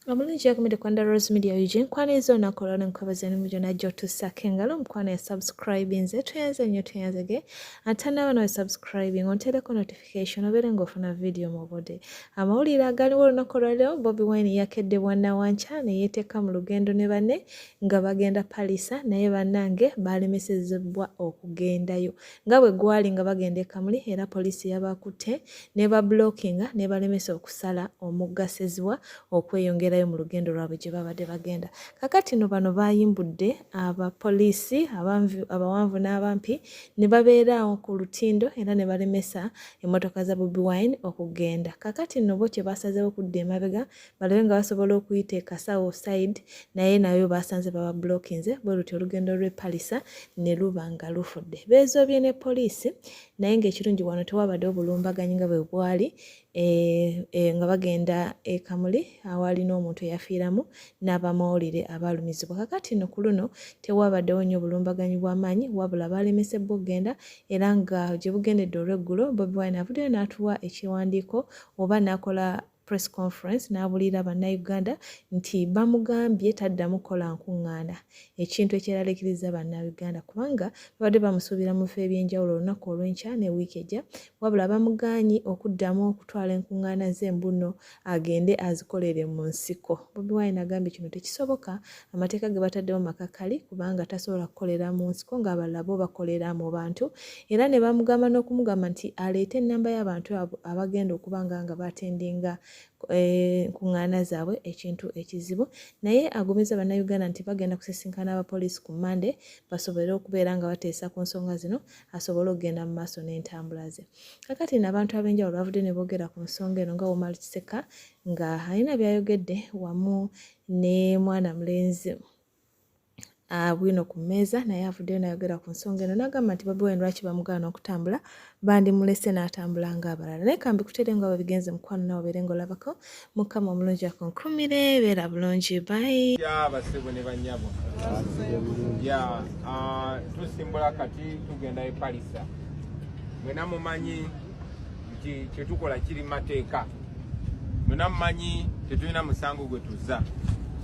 Omulungi yakomede kwanda Rose Media Eugene nkwaniza olunaku olwo nkwebaza n'emijo najjo tussako engalo omukwano ya subscribinze tuyanze nnyo tuyanzege ate nawe no subscribing ontereko notification obeere ng'ofuna video mu budde amawulire agaliwo olunaku olwaleero Bobi Wine yakedde bwannawanca ne yeeteeka mu lugendo ne banne nga bagenda Palisa naye bannange baalemesezebwa okugendayo nga bwe gwali nga bagenda e Kamuli era poliisi yabakutte ne bablockinga ne balemesa okusala omuggasezibwa okweyongera mu lugendo lwabwe gye babadde bagenda. Kakati no bano bayimbudde abapoliisi abawanvu n'abampi ne babeeraawo ku lutindo era ne balemesa emmotoka za Bobi Wine okugenda. Kakati no bo kye basazeewo kudda emabega balabe nga basobola okuyita e Kasawo side naye nayo basanze baba blockinze bwe lutyo olugendo lw'e Palisa ne luba nga lufudde. Beezoobye ne poliisi naye ng'ekirungi wano tewabaddewo bulumbaganyi nga bwe bwali nga bagenda e Kamuli awali n'omuntu eyafiiramu n'abamawulire abaalumizibwa. Kakati no ku luno tewabaddewo nnyo bulumbaganyi bw'amaanyi wabula baalemesebwa okugenda era nga gye bugendedde olw'eggulo Bobi Wine avuddeyo n'atuwa ekiwandiiko oba n'akola press conference n'abulira bannayuganda nti bamugambye taddamu kukola nkuŋŋaana ekintu ekyeraliikiriza bannayuganda kubanga babadde bamusuubira mu bifo eby'enjawulo olunaku olw'enkya ne wiiki ejja wabula bamugaanyi okuddamu okutwala enkuŋŋaana z'embuno agende azikolere mu nsiko. Bobi Wine agambye kino tekisoboka amateeka ge bataddewo makakali kubanga tasobola kukolera mu nsiko ng'abalala bo bakolera mu bantu era ne bamugamba n'okumugamba nti aleete ennamba y'abantu abagenda okuba nga batendinga nkuŋŋaana zaabwe ekintu ekizibu naye agumizza bannayuganda nti bagenda kusisinkana abapoliisi ku Mande basobole okubeera nga bateesa ku nsonga zino asobole okugenda mu maaso n'entambula ze. Kakati n'abantu ab'enjawulo bavudde ne boogera ku nsonga eno nga Omar Kiseka nga alina by'ayogedde wamu ne mwana mulenzi bwino ku mmeeza naye avuddeyo n'ayogera ku nsonga eno n'agamba nti Bobi Wine lwaki bamugaana okutambula bandimulese n'atambula ng'abalala naye kambi kutere nga babigenze mukwano nawe obeere ng'olabako mukama omulungi akunkumire beera bulungi bayi basebo ne bannyabo tusimbula kati tugenda e Palisa mwena mumanyi nti kyetukola kiri mateeka mwena mumanyi tetulina musango gwe tuzza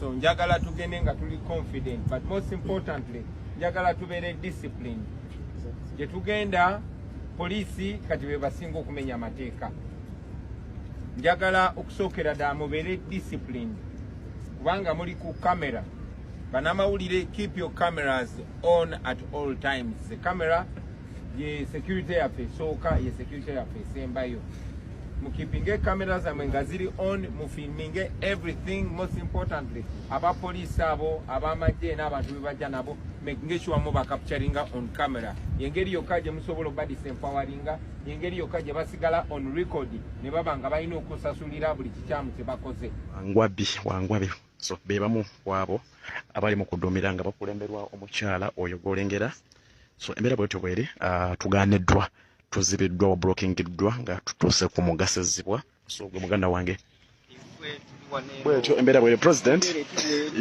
so njagala tugende nga tuli confident but most importantly njagala tubeere discipline gye tugenda poliisi kati be basinga okumenya amateeka njagala okusookera ddala mubeere discipline kubanga muli ku kamera banamawulire keep your cameras on at all times the camera ye security yaffe esooka ye security yaffe esembayo mukipinge kamera zammwe nga ziri on mufilminge everything most importantly abapoliisi abo abamajje n'abantu bebajja nabo making sure muba capturinga on camera yengeri yokka gye musobola oba disempoweringa yengeri yokka gye basigala on record ne baba nga balina okusasulira buli kikyamu kye bakoze wangwabi so be bamu kwabo abali mu kuduumira nga bakulemberwa omukyala oyo gw'olengera so embeera bwetyo bweri tugaaniddwa tuzibiddwa wablockingiddwa nga tutuuse ku mugasezibwa so gwe muganda wange bwetyo embeera bweri president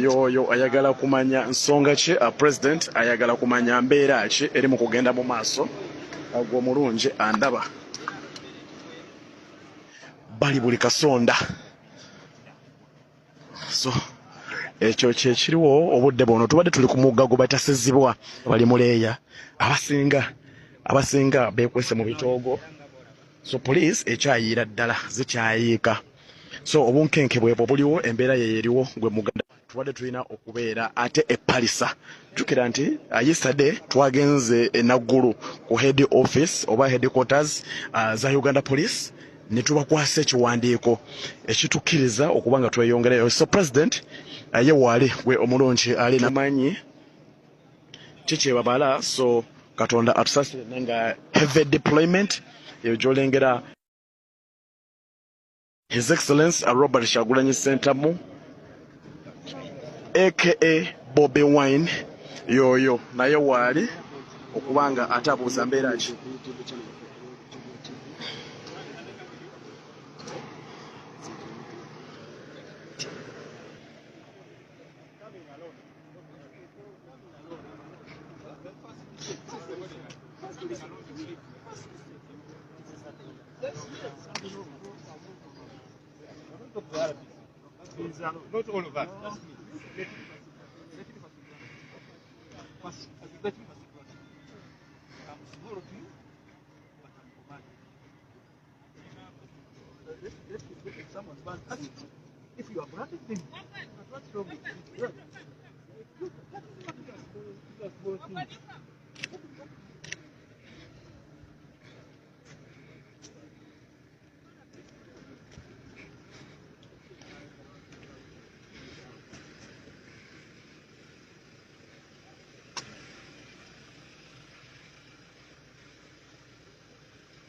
yoyo ayagala kumanya nsonga ki president ayagala kumanya mbeera ki eri mu kugenda mu maaso gwe omulungi andaba bali buli kasonda so ekyo kyekiriwo obudde buno tubadde tuli ku mugga gwe batasezibwa bali muleeya abasinga beekwese mu bitoogo so police ekyayiira ddala zikyayiika so obunkenke bwebwo buliwo embeera yeeriwo gwe muganda tubadde tulina okubeera ate e Palisa jjukira nti yesterday twagenze enaggulu ku head office oba headquarters za Uganda Police ne tubakwasa ekiwandiiko ekitukkiriza okuba nga tweyongerayo so president ye waali gwe omulungi ali namanyi kikyebabala so Katonda atusasire nga heavy deployment gy'olengera His Excellency Robert Kyagulanyi Ssentamu aka Bobi Wine yoyo naye waali okubanga atabuuza mbeera ki Not all of us, just me. If you are granted them, what's wrong with you?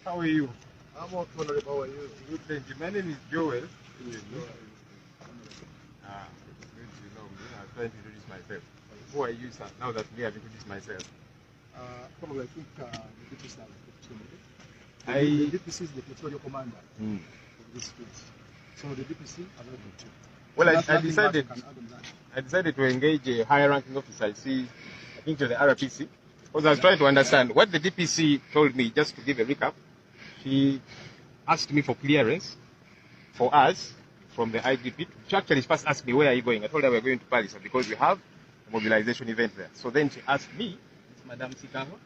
How are you? I'm okay, Honorable. How are you? Good, thank you. My name is Joel. Ah, good to know me. I'm trying to introduce myself. Who are you, sir? Now that me, I've introduced myself. Probably I think the DPC I- the DPC is the petroleum commander of this state. So the DPC are not the two. Well, That's I nothing much decided you can add on that. I decided to engage a higher ranking officer. I think to the RPC, because I was trying to understand what the DPC told me. Just to give a recap, she asked me for clearance for us from the IGP. She actually first asked me, where are you going? I told her we're going to Paris because we have a mobilization event there. So then she asked me, Madam Sikahwa,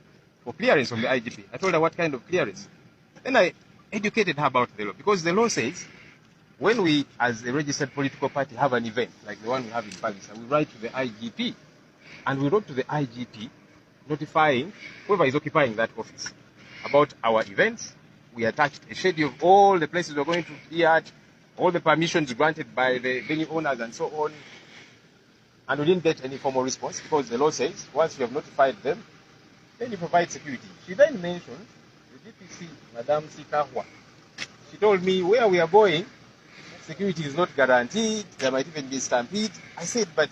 for clearance from the IGP. I told her what kind of clearance. Then I educated her about the law, because the law says when we, as a registered political party, have an event like the one we have in Paris, and we write to the IGP, and we wrote to the IGP notifying whoever is occupying that office about our events. We attached a schedule of all the places we're going to be at, all the permissions granted by the venue owners and so on. And we didn't get any formal response, because the law says once you have notified them, then you provide security. She then mentioned the DPC, Madam Sikahwa. She told me where we are going, security is not guaranteed, there might even be stampede. I said, but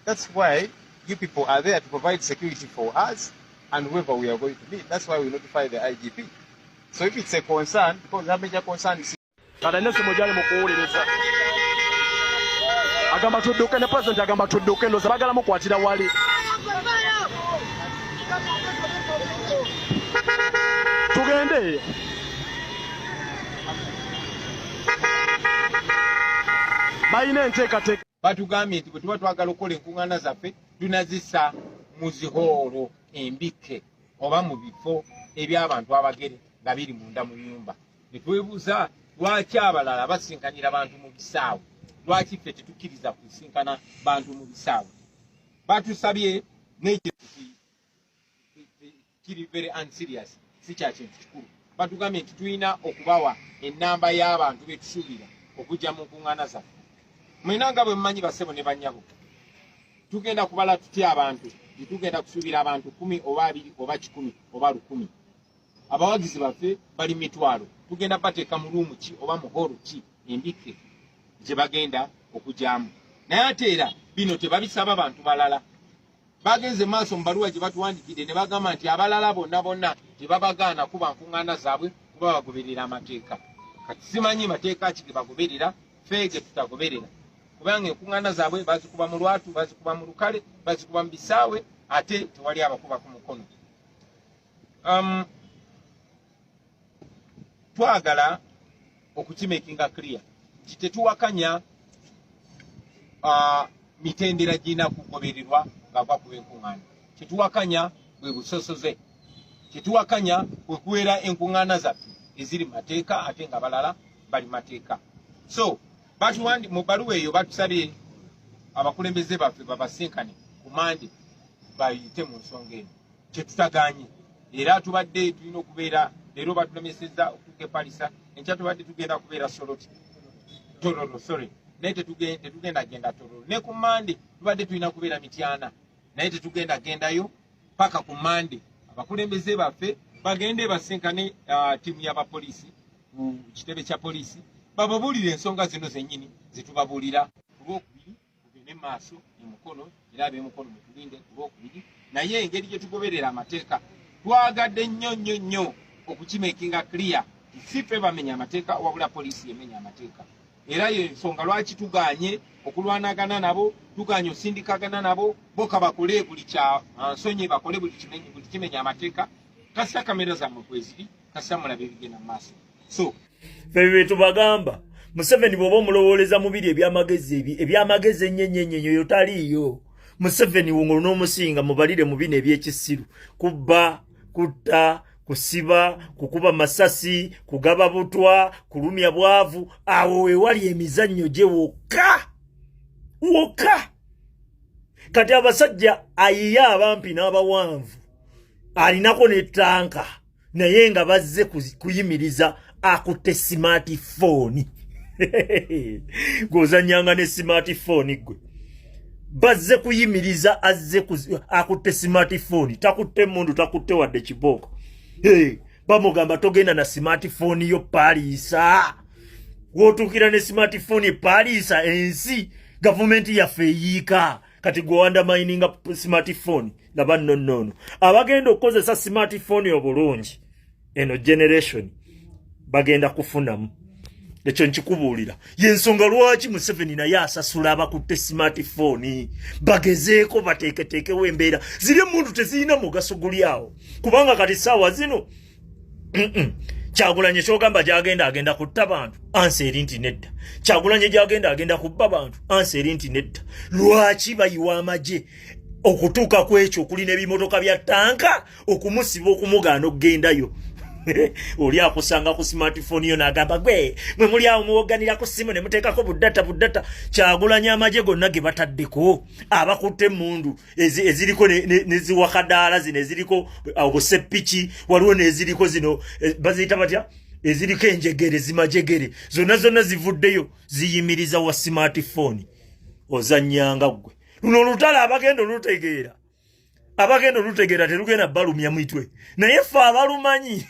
that's why you people are there to provide security for us and whoever we are going to meet. That's why we notify the IGP. So if it's a concern, because that major concern is... kale nesimu gyali mu kuwuliriza agamba tudduke, ne president agamba tudduke, ndoza bagala mukwatira wali. Tugende. Bayina enteekateeka. batugambye nti bwe tuba twagala okukola enkuŋŋaana zaffe tunazissa mu zihoolo embike oba mu bifo eby'abantu abagere nga biri munda mu nnyumba. Ne twebuuza lwaki abalala basinkanira bantu mu bisaawe, lwaki ffe tetukkiriza kusinkana bantu mu bisaawe. Batusabye n'ekyo kiri very unserious, si kya kintu kikulu. Batugambye nti tulina okubawa ennamba y'abantu be tusuubira okujja mu nkuŋŋaana zaffe. Mwena nga bwe mumanyi bassebo ne bannyabo, tugenda kubala tutya abantu, tugenda kusuubira abantu 10 oba 20 oba 100 oba 100. Abawagizi baffe bali mitwalo, tugenda bateeka mu luumu ki oba mu holo ki embike gye bagenda okujyamu. Naye ate era bino tebabisaba bantu balala. Bagenze maaso mu baluwa gye batuwandikidde ne bagamba nti abalala bonna bonna tebabagaana kuba nkuŋŋaana zaabwe kuba bagoberera amateeka. Kati simanyi mateeka ki ge bagoberera, ffe ge tutagoberera. Kubanga enkuŋŋaana zaabwe bazikuba mu lwatu, bazikuba mu lukale, bazikuba mu bisaawe, ate tewali abakuba ku mukono. Twagala okukimakinga clear nti tetuwakanya mitendera girina kugobererwa nga bakuba enkuŋŋaana. Kyetuwakanya bwe busosoze, kyetuwakanya kwe kubeera enkuŋŋaana zaffe eziri mu mateeka ate nga balala bali mateeka. So batuwandi mu bbaluwa eyo batusabye abakulembeze baffe babasinkane ku Mande bayite mu nsonga eno. Kyetutagaanye era tubadde tulina okubeera, leero batulemesezza okutuuka e Palisa, enkya tubadde tugenda kubeera Tororo, sorry, naye tetugenda genda Tororo. Ne ku Mande tubadde tulina kubeera Mityana, naye tetugenda gendayo paka ku Mande. Abakulembeze baffe bagende basinkane ttiimu y'abapoliisi ku kitebe kya poliisi, bababuulire ensonga zino zennyini zetubabuulira. Ku lwokubiri tugende maaso emukono era ab'emukono mutulinde ku lwokubiri. Naye engeri gye tugoberera amateeka twagadde nnyo okukimakinga clear si ffe bamenya amateeka wabula poliisi yemenya amateeka. Era y'ensonga lwaki tugaanye okulwanagana nabo, tugaanye osindikagana nabo, boka bakole buli kya nsonyi, bakole buli kimenya amateeka. Kasita kamera zammwe kweziri, kasita mulabe ebigenda mu maaso. So ffe bye tubagamba Museveni bwoba omulowoleza mubiri ebyamagezi ennyo yotaliyo. Museveni wongo n'omusinga mubalire mu bino ebyekisiru. Kubba, kutta, kusiba, kukuba masasi, kugaba butwa, kulumya bwavu, awo wewali emizannyo gye wokka. Kati abasajja ayiya abampi n'abawanvu alinako ne tanka naye nga bazze kuyimiriza akutte smartphone. Gozanyanga ne smartphone gwe. Bazze kuyimiriza azze akutte smartphone. Takutte mundu, takutte wadde kiboko. Bamugamba togenda na smartphone yo Parisa. Wotukira ne smartphone Parisa ensi government yaffe yiika. Kati go undermining smartphone laba nnono. Abagenda okukozesa smartphone obulungi eno generation bagenda kufunamu. Ekyo nkikubuulira. Yensonga lwaki Museveni naye asasula abakutte smartphone. Bagezeeko bateeketeekewo embeera. Ziri mundu tezirina mugaso guli awo. Kubanga kati saawa zino Kyagulanyi kyogamba agenda kutta bantu ansi eri nti nedda. Kyagulanyi agenda kubba bantu ansi eri nti nedda. Lwaki bayiwa amagye okutuuka ku ekyo okulina ebimotoka bya tanka okumusiba okumugaana okugendayo. Oli akusanga ku smartphone yo n'agamba gwe mwe muli awo muwoganira ku simu ne muteekako buddata. Kyagulanyi amagye gonna ge bataddeko abakutte mundu eziriko neziwakadaala zino eziriko obuseppiki waliwo neziriko zino baziyita batya eziriko enjegere zimajegere zonna zivuddeyo ziyimiriza wa smartphone. Ozanyanga gwe luno olutala abagenda olutegeera terugenda balumya mitwe naye ffe abalumanyi.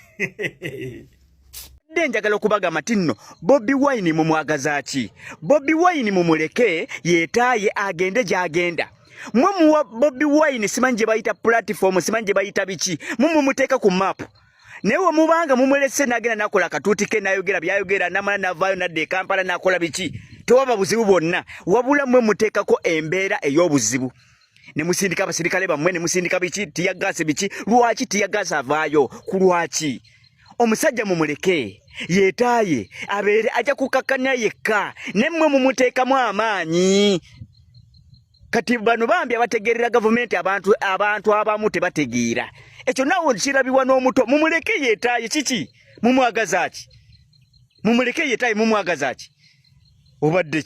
Njagala okubagamba nno Bobi Wine mumwagaza ki? Bobi Wine mumuleke yeetaaye agende gy'agenda. Mwe muwa Bobi Wine simanyi gye bayita platform, simanyi gye bayita biki, mumuteeka ku map. Newe mubanga mumulese n'agenda nakola katuuti ke n'ayogera byayogera namala navaayo nadde e Kampala nakola biki, tewaba buzibu bwonna, wabula mwe muteekako embeera ey'obuzibu. Ne musindika abasirikale bammwe ne musindika biki tiyagase biki. Lwaki tiyagase avaayo? Ku lwaki? Omusajja mumuleke yeetaaye abeere ajja kukakkanya yekka nemmwe mumuteekamu amaanyi. Kati bano bambi abategeerera gavumenti abantu abamu tebategeera. Ekyo nawe kirabibwa n'omuto. Mumuleke yeetaaye kiki? Mumwagaza ki? Mumuleke yeetaaye mumwagaza ki? Obadde